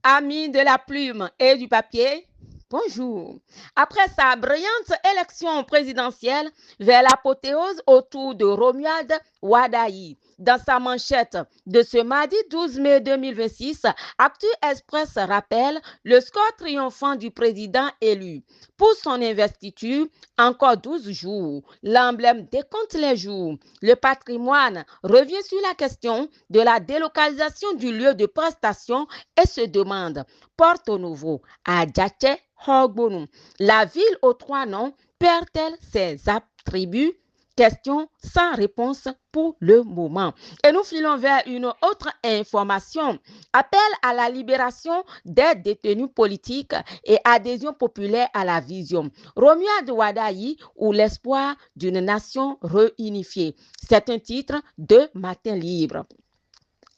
Amis de la plume et du papier, bonjour. Après sa brillante élection présidentielle vers l'apothéose autour de Romuald Wadaï, dans sa manchette de ce mardi 12 mai 2026, Actu Express rappelle le score triomphant du président élu. Pour son investiture, encore 12 jours. L'emblème décompte les jours. Le patrimoine revient sur la question de la délocalisation du lieu de prestation et se demande, Porto Novo, à Djaché Hogbonu, la ville aux trois noms perd-elle ses attributs? Question sans réponse pour le moment. Et nous filons vers une autre information. Appel à la libération des détenus politiques et adhésion populaire à la vision. Romuald Wadaï ou l'espoir d'une nation réunifiée. C'est un titre de Matin Libre.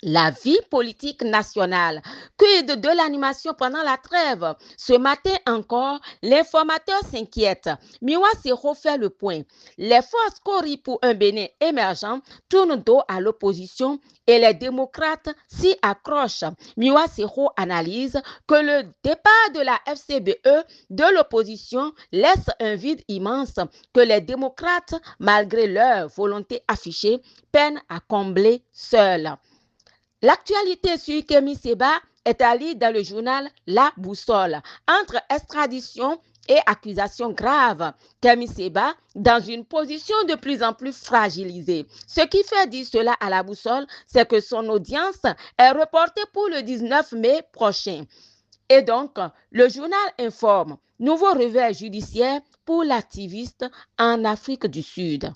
La vie politique nationale. Quid de l'animation pendant la trêve? Ce matin encore, l'informateur s'inquiète. Miwa Siro fait le point. Les forces Cori pour un Bénin émergent tournent dos à l'opposition et les démocrates s'y accrochent. Miwa Siro analyse que le départ de la FCBE de l'opposition laisse un vide immense que les démocrates, malgré leur volonté affichée, peinent à combler seuls. L'actualité sur Kémy Séba est à lire dans le journal La Boussole. Entre extradition et accusations graves, Kémy Séba dans une position de plus en plus fragilisée. Ce qui fait dire cela à La Boussole, c'est que son audience est reportée pour le 19 mai prochain. Et donc, le journal informe, nouveau revers judiciaire pour l'activiste en Afrique du Sud.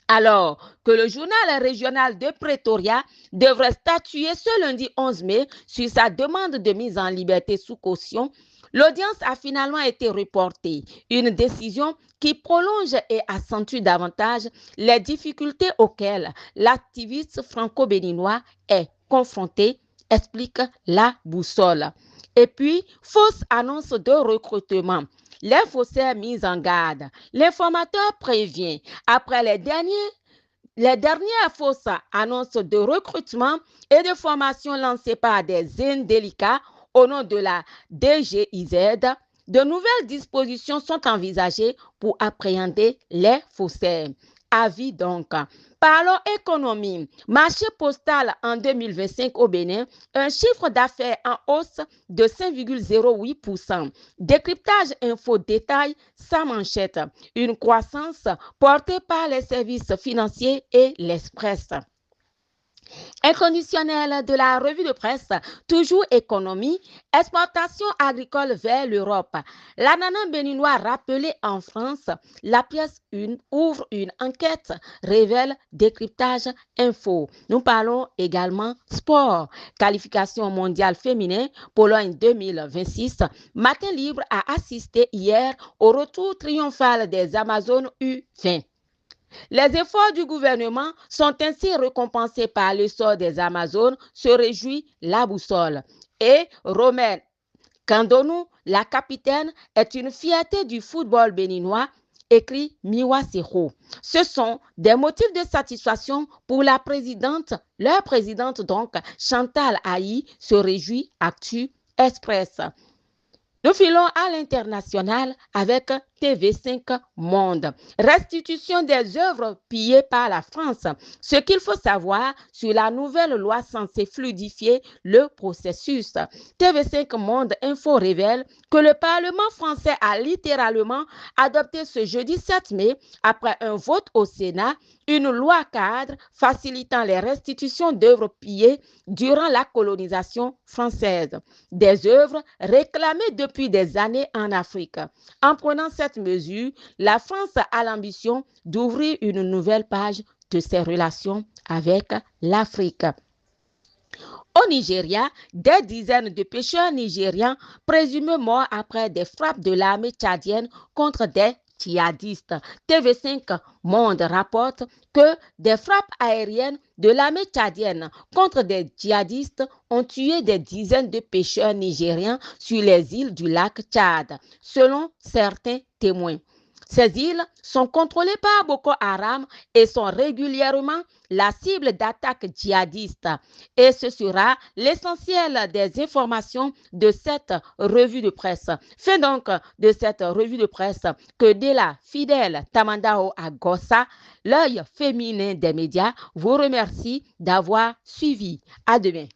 Alors que le journal régional de Pretoria devrait statuer ce lundi 11 mai sur sa demande de mise en liberté sous caution, l'audience a finalement été reportée. Une décision qui prolonge et accentue davantage les difficultés auxquelles l'activiste franco-béninois est confronté, explique La Boussole. Et puis, fausse annonce de recrutement. Les faussaires mis en garde. L'informateur prévient, après les dernières fausses annonces de recrutement et de formation lancées par des indélicats au nom de la DGIZ, de nouvelles dispositions sont envisagées pour appréhender les faussaires. Avis donc. Parlons économie. Marché postal en 2025 au Bénin, un chiffre d'affaires en hausse de 5,08%. Décryptage info détail sa manchette. Une croissance portée par les services financiers et l'Express. Inconditionnel de la revue de presse, toujours économie, exportation agricole vers l'Europe. L'ananas béninois rappelé en France, la pièce 1 ouvre une enquête, révèle décryptage info. Nous parlons également sport, qualification mondiale féminin, Pologne 2026. Matin Libre a assisté hier au retour triomphal des Amazones U20. Les efforts du gouvernement sont ainsi récompensés par le sort des Amazones, se réjouit La Boussole. Et Romaine Kandonou, la capitaine, est une fierté du football béninois, écrit Miwa Siro. Ce sont des motifs de satisfaction pour la présidente, leur présidente donc, Chantal Aï, se réjouit Actu Express. Nous filons à l'international avec TV5 Monde. Restitution des œuvres pillées par la France. Ce qu'il faut savoir sur la nouvelle loi censée fluidifier le processus. TV5 Monde Info révèle que le Parlement français a littéralement adopté ce jeudi 7 mai, après un vote au Sénat, une loi cadre facilitant les restitutions d'œuvres pillées durant la colonisation française. Des œuvres réclamées depuis des années en Afrique. En prenant cette mesure, la France a l'ambition d'ouvrir une nouvelle page de ses relations avec l'Afrique. Au Nigeria, des dizaines de pêcheurs nigérians présumés morts après des frappes de l'armée tchadienne contre des djihadistes. TV5 Monde rapporte que des frappes aériennes de l'armée tchadienne contre des djihadistes ont tué des dizaines de pêcheurs nigériens sur les îles du lac Tchad, selon certains témoins. Ces îles sont contrôlées par Boko Haram et sont régulièrement la cible d'attaques djihadistes. Et ce sera l'essentiel des informations de cette revue de presse. Fin donc de cette revue de presse que de la fidèle Tamandao Agossa, l'œil féminin des médias, vous remercie d'avoir suivi. À demain.